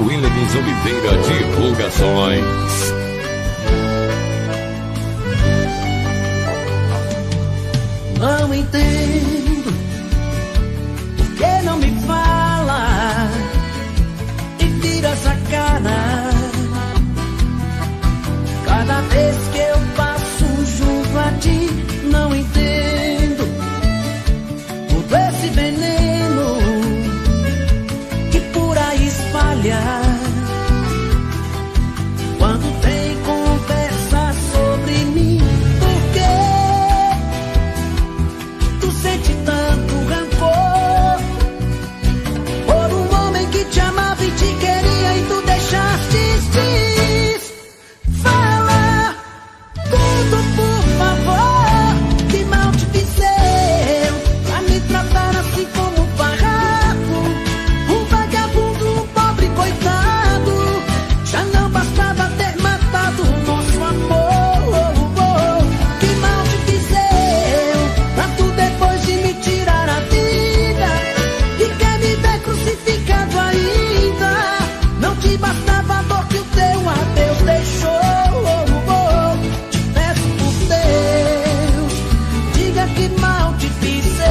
Williams Oliveira Divulgações. Não entendo por que não me fala e vira essa cara. Cada vez que eu passo junto a ti, não entendo todo esse veneno que por aí espalha. Quando vem conversa sobre mim, por quê? Tu sente tanto rancor por um homem que te amava e te queria e tu deixaste ir. Fala tudo, por favor, que mal te fiz eu pra me tratar assim como um farrapo, um vagabundo, um pobre coitado. Já não bastava ter matado o nosso amor. Que mal te fiz eu pra tu depois de me tirar a vida e quer me ver crucificado ainda. Não te bastava a dor que o teu adeus deixou. Te peço por Deus, diga que mal te fiz eu.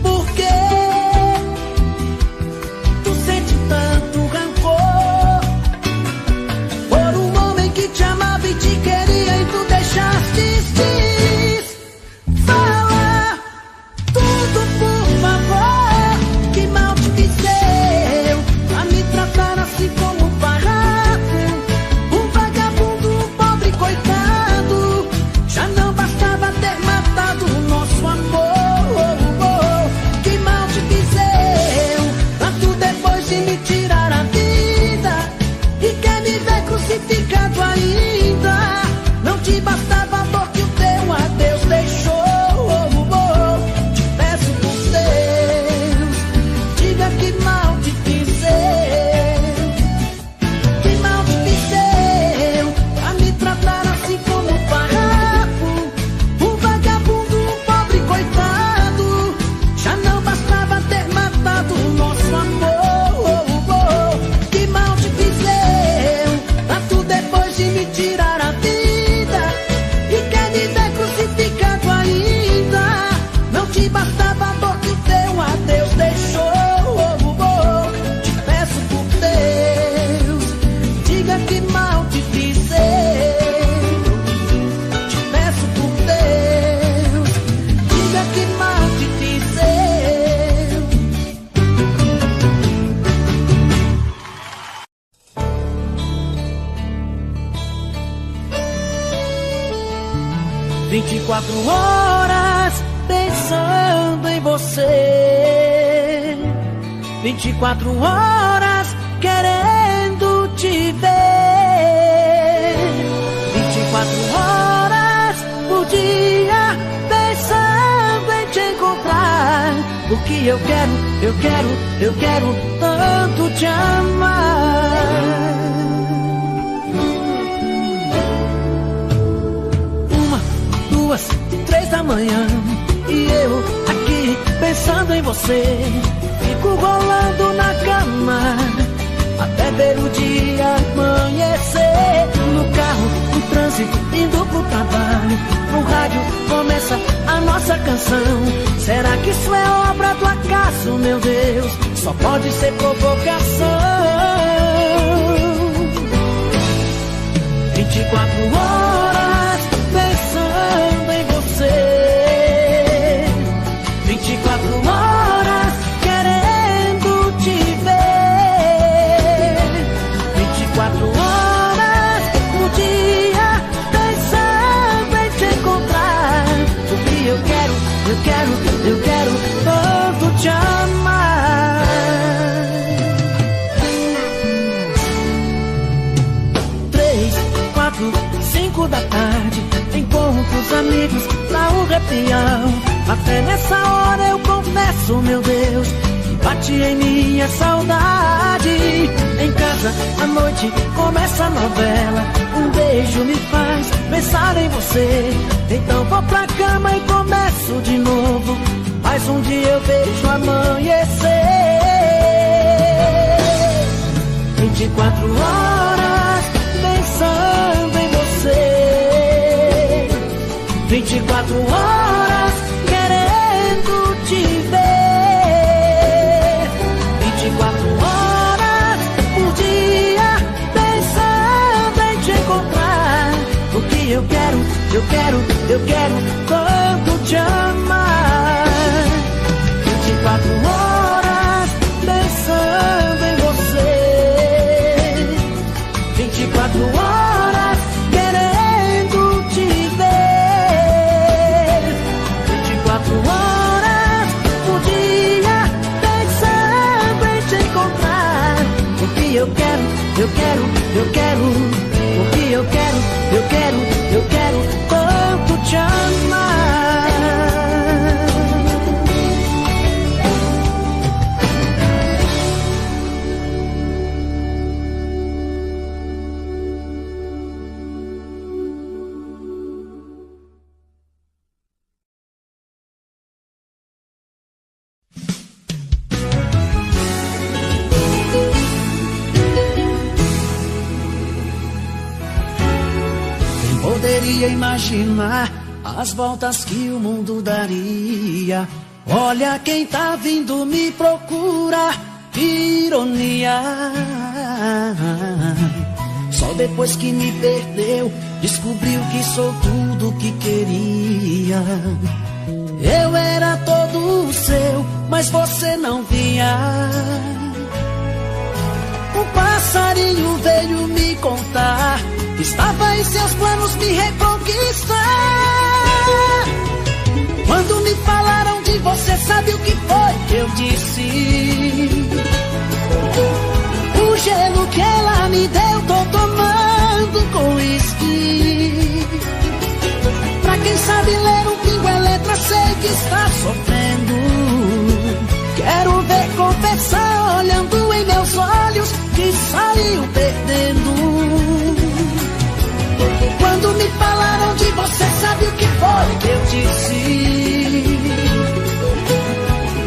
Por que tu sente tanto rancor por um homem que te amava e te queria e tu deixaste ir? Fala tudo, por favor, que mal te fiz eu pra me tratar assim como um farrapo, um vagabundo, um pobre coitado. Já não bastava ter matado o nosso amor. Que mal te fiz eu pra tu depois de me tirar a vida e quer me ver crucificado ainda. Não te bastava a dor que o teu adeus deixou. Te peço por Deus, diga que mal te fiz eu. Que mal te fiz eu pra me tratar assim como um farrapo, um vagabundo, um pobre coitado. Já não bastava ter matado o nosso amor. Que mal te fiz eu pra tu depois de me tirar a vida e quer me ver crucificado ainda. Não te bastava a dor que o teu adeus deixou. Te peço por Deus, diga que mal te fiz eu. Te peço por Deus, diga que mal te fiz eu. 24 horas pensando em você, 24 horas querendo te ver, 24 horas por dia pensando em te encontrar. Porque eu quero tanto te amar. 1, 2, 3 da manhã e eu aqui pensando em você. Fico rolando na cama até ver o dia amanhecer. No carro, no trânsito, indo pro trabalho, no rádio começa a nossa canção. Será que isso é obra do acaso, meu Deus? Só pode ser provocação. 24 horas pensando em você, 24 horas querendo te ver, 24 horas no dia pensando em te encontrar. Porque eu quero tanto te amar. 3, 4, 5 da tarde, encontros livros pra um repião. Até nessa hora eu confesso, meu Deus, que bate em minha saudade. Em casa, à noite, começa a novela. Um beijo me faz pensar em você. Então vou pra cama e começo de novo. Mas um dia eu vejo amanhecer. 24 horas pensando em você. 24 horas querendo te ver. 24 horas por dia pensando em te encontrar. Porque eu quero tanto te amar. 24 horas pensando em você. 24 horas querendo te ver. 24 horas por dia pensando em te encontrar. Porque eu quero porque eu quero tanto te amar. Poderia imaginar as voltas que o mundo daria. Olha quem tá vindo me procura, que ironia. Só depois que me perdeu, descobriu que sou tudo que queria. Eu era todo seu, mas você não via. Um passarinho veio me contar que estava em seus planos me reconquistar. Quando me falaram de você, sabe o que foi que eu disse? O gelo que ela me deu, tô tomando com uísque. Pra quem sabe ler um pingo é letra, sei que está sofrendo. Quero ver confessar, olhando em meus olhos, que saiu perdendo. Quando me falaram de você, sabe o que foi que eu disse?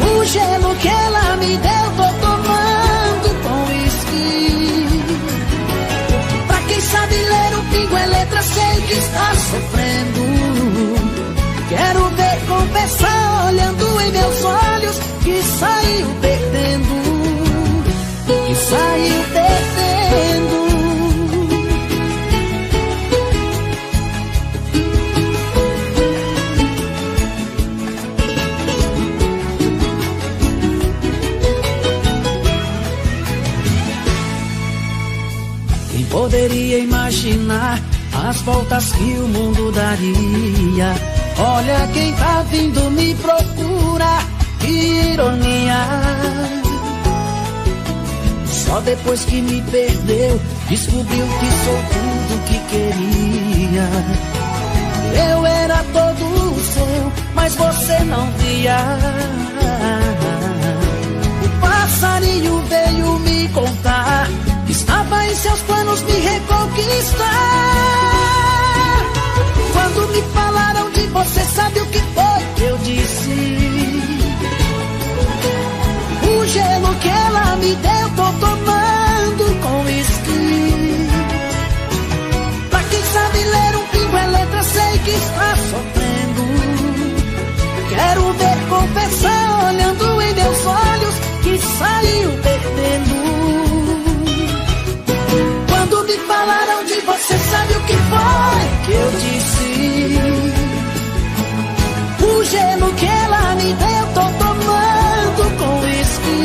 O gelo que ela me deu, tô tomando com uísque. Pra quem sabe ler o pingo é letra, sei que está sofrendo. Quero ver confessar, olhando em meus olhos, que saiu perdendo. Que saiu perdendo. Poderia imaginar as voltas que o mundo daria. Olha quem tá vindo me procura, que ironia. Só depois que me perdeu, descobriu que sou tudo que queria. Eu era todo seu, mas você não via. O passarinho veio me contar que estava em seus planos me reconquistar. Quando me falaram de você, sabe o que foi que eu disse? O gelo que ela me deu, tô tomando com uísque. Pra quem sabe ler um pingo é letra, sei que está sofrendo. Quero ver confessar, olhando em meus olhos, que saiu perdendo. Quando me falaram de você, sabe o que foi que eu disse? O gelo que ela me deu, tô tomando com uísque.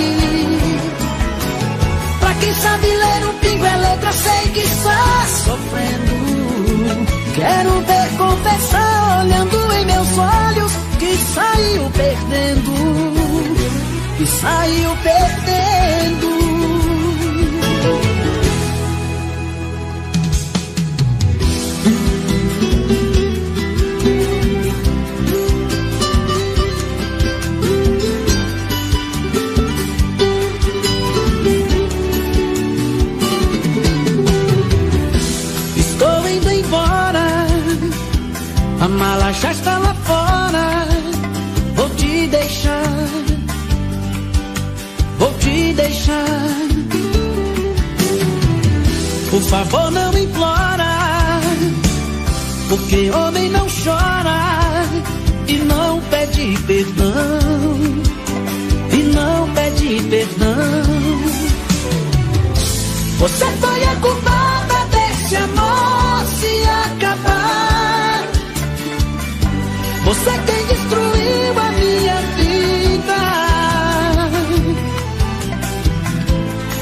Pra quem sabe ler um pingo é letra, sei que está sofrendo. Quero ver confessar, olhando em meus olhos, que saiu perdendo. Que saiu perdendo. A mala já está lá fora. Vou te deixar. Vou te deixar. Por favor, não implora, porque homem não chora e não pede perdão. E não pede perdão. Você foi a culpada desse amor se acabar. Você quem destruiu a minha vida.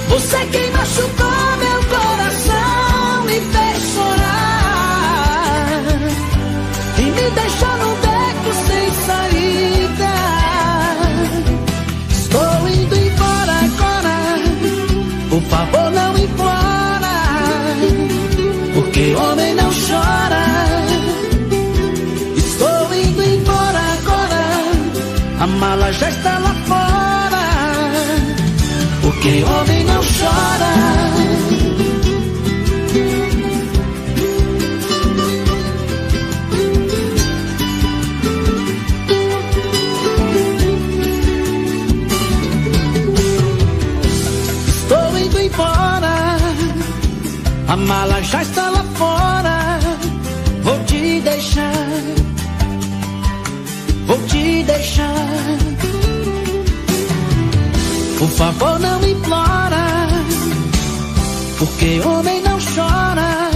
Você quem machucou meu coração, me fez chorar e me deixou num beco sem saída. Estou indo embora agora. Por favor, não implora, porque homem não chora. Estou indo embora agora. A mala já está lá fora, porque homem não chora. Estou indo embora. A mala já está lá fora. Vou te deixar. Vou te deixar. Por favor, não implora, porque homem não chora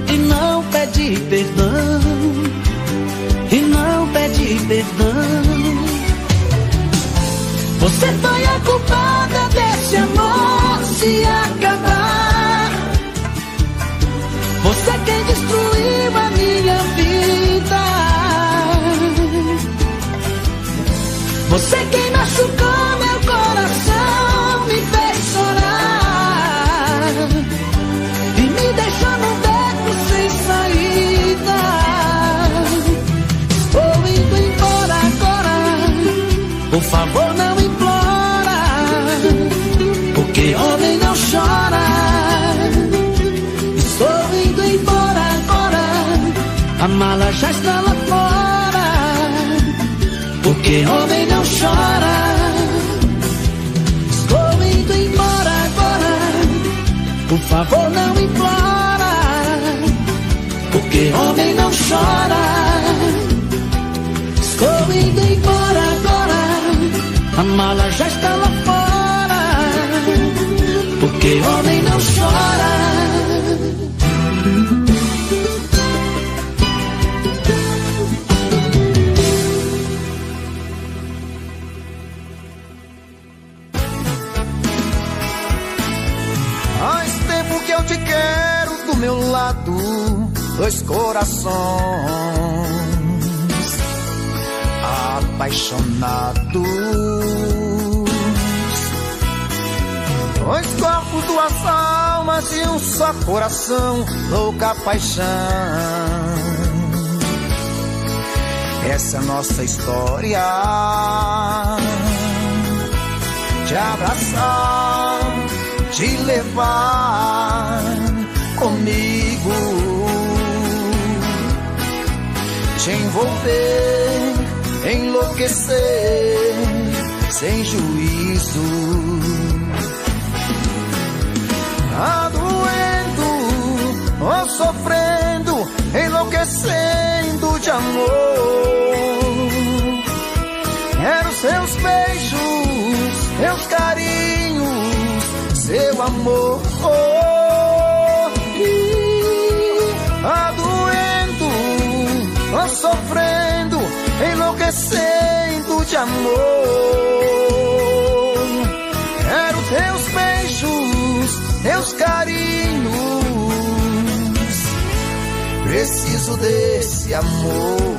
e não pede perdão. E não pede perdão. Você foi a culpada desse amor se acabar. Você quem destruiu a minha vida. Você quem machucou meu coração, me fez chorar e me deixou num beco sem saída. Estou indo embora agora. Por favor, não implora, porque homem não chora. Estou indo embora agora. A mala já está lá fora, porque homem não chora. Estou indo embora agora. Por favor, não implora, porque homem não chora. Estou indo embora agora. A mala já está lá fora, porque homem não chora. Faz tempo que eu te quero do meu lado, dois corações apaixonados, dois corpos, duas almas e um só coração, louca paixão. Essa é a nossa história, te abraçar, te levar comigo, te envolver, enlouquecer, sem juízo. Tá doendo, ou sofrendo, enlouquecendo de amor. Quero seus beijos, seus carinhos, seu amor. Tá doendo, ou sofrendo, enlouquecendo de amor. Quero teus beijos, teus carinhos, preciso desse amor.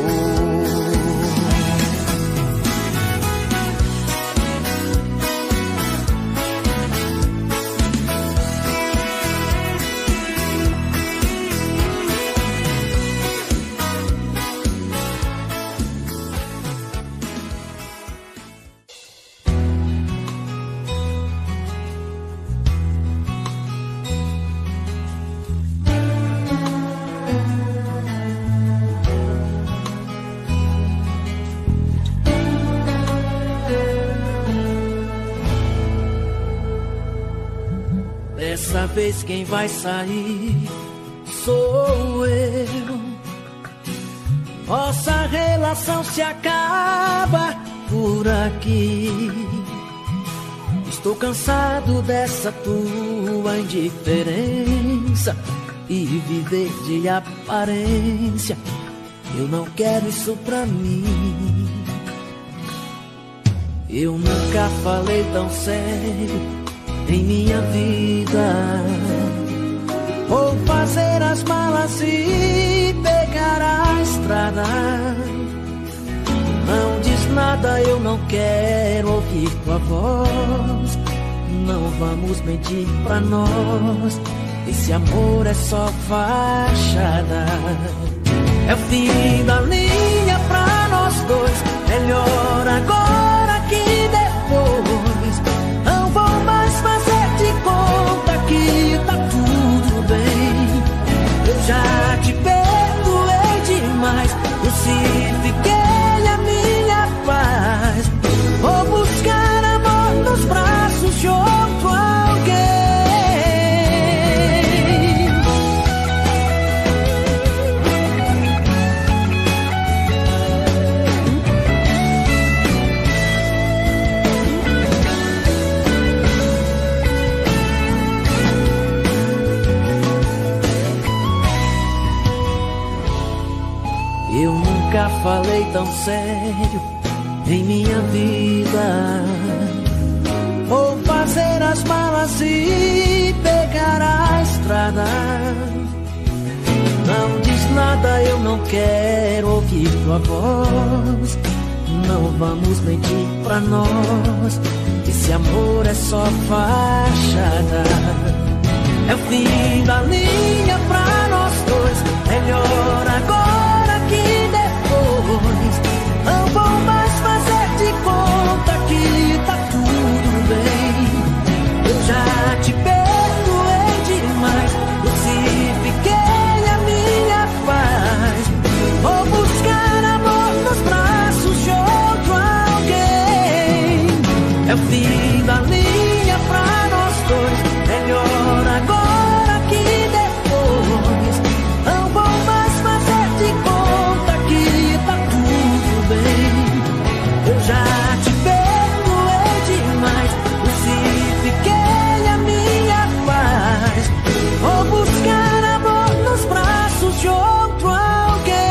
vez quem vai sair sou eu. Nossa relação se acaba por aqui. Estou cansado dessa tua indiferença e viver de aparência. Eu não quero isso pra mim. Eu nunca falei tão sério em minha vida. Vou fazer as malas e pegar a estrada. Não diz nada, eu não quero ouvir tua voz. Não vamos mentir pra nós. Esse amor é só fachada. É o fim da linha pra nós dois. Melhor agora que depois. Não vou mais fazer de conta que tá tudo bem. Eu já te perdoei demais. Crucifiquei a minha paz. Vou buscar amor nos braços de outro alguém. Eu nunca falei tão sério em minha vida. Vou fazer as malas e pegar a estrada. Não diz nada, eu não quero ouvir tua voz. Não vamos mentir pra nós. Esse amor é só fachada. É o fim da linha pra nós dois. Melhor agora que depois. Não vou mais fazer de conta que tá tudo bem. Eu já te perdoei demais. Crucifiquei a minha paz. Vou buscar amor nos braços de outro alguém. É o fim da linha pra nós dois. Melhor agora que depois. Não vou mais fazer de conta que tá tudo bem. Eu já te perdoei demais. Crucifiquei a minha paz. Vou buscar amor nos braços de outro alguém.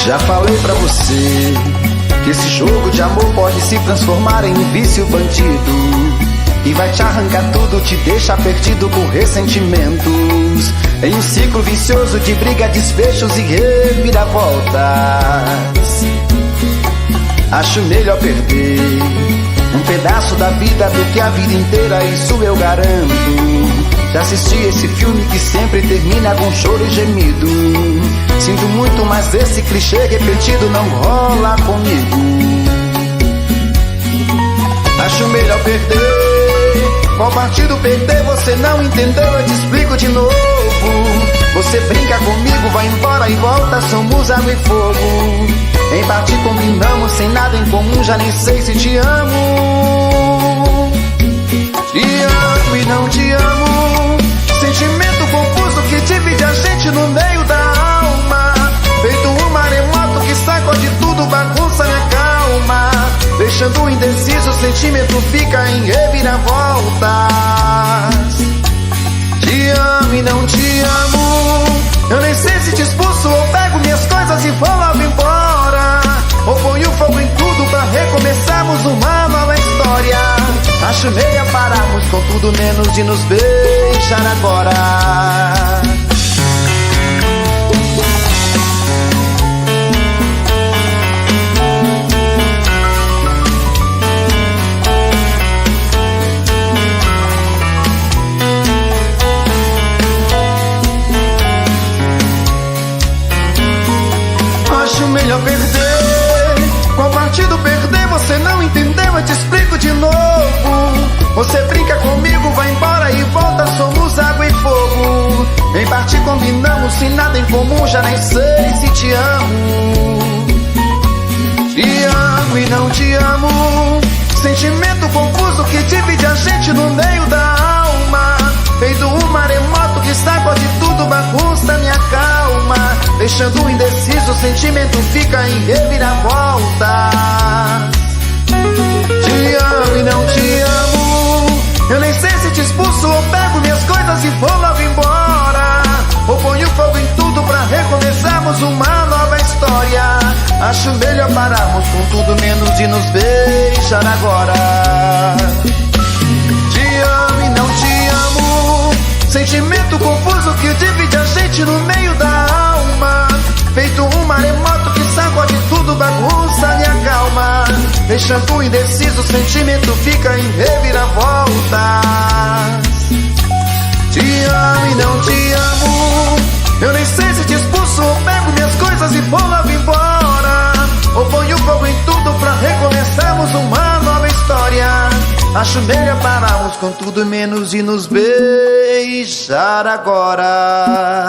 Já falei pra você que esse jogo de amor pode se transformar em um vício bandido e vai te arrancar tudo, te deixar perdido por ressentimentos, em um ciclo vicioso de briga, desfechos e reviravoltas. Acho melhor perder um pedaço da vida do que a vida inteira, isso eu garanto. Já assisti esse filme que sempre termina com choro e gemido. Sinto muito, mas esse clichê repetido não rola comigo. Acho melhor perder. Qual partido perder? Você não entendeu, eu te explico de novo. Você brinca comigo, vai embora e volta, somos água e fogo. Em parte combinamos, sem nada em comum, já nem sei se te amo. Te amo e não te amo. Sentimento confuso que divide a gente no meio da alma. Feito um maremoto que sacode tudo, bagunça minha calma. Deixando indeciso, o sentimento fica em reviravoltas. Te amo e não te amo. Eu nem sei se te expulso ou pego minhas coisas e vou logo embora. Ou ponho fogo em tudo pra recomeçarmos uma nova história. Acho melhor pararmos com tudo menos de nos beijar agora. perder. Qual partido perder? Você não entendeu, eu te explico de novo. Você brinca comigo, vai embora e volta, somos água e fogo. Em parte combinamos, sem nada em comum, já nem sei se te amo. Te amo e não te amo. Sentimento confuso que divide a gente no meio da alma. Feito um maremoto que sacode tudo, bagunça minha calma. Deixando indeciso, o sentimento fica em reviravolta. Te amo e não te amo. Eu nem sei se te expulso ou pego minhas coisas e vou logo embora. Ou ponho fogo em tudo pra recomeçarmos uma nova história. Acho melhor pararmos com tudo menos de nos beijar agora. Te amo e não te amo. Sentimento confuso que divide a gente no meio da alma. Feito um maremoto que sacode tudo, bagunça minha calma. Deixando indeciso, o sentimento fica em reviravoltas. Te amo e não te amo. Eu nem sei se te expulso ou pego minhas coisas e vou logo embora. Ou ponho fogo em tudo pra recomeçarmos uma nova história. Acho melhor pararmos com tudo menos de nos beijar agora.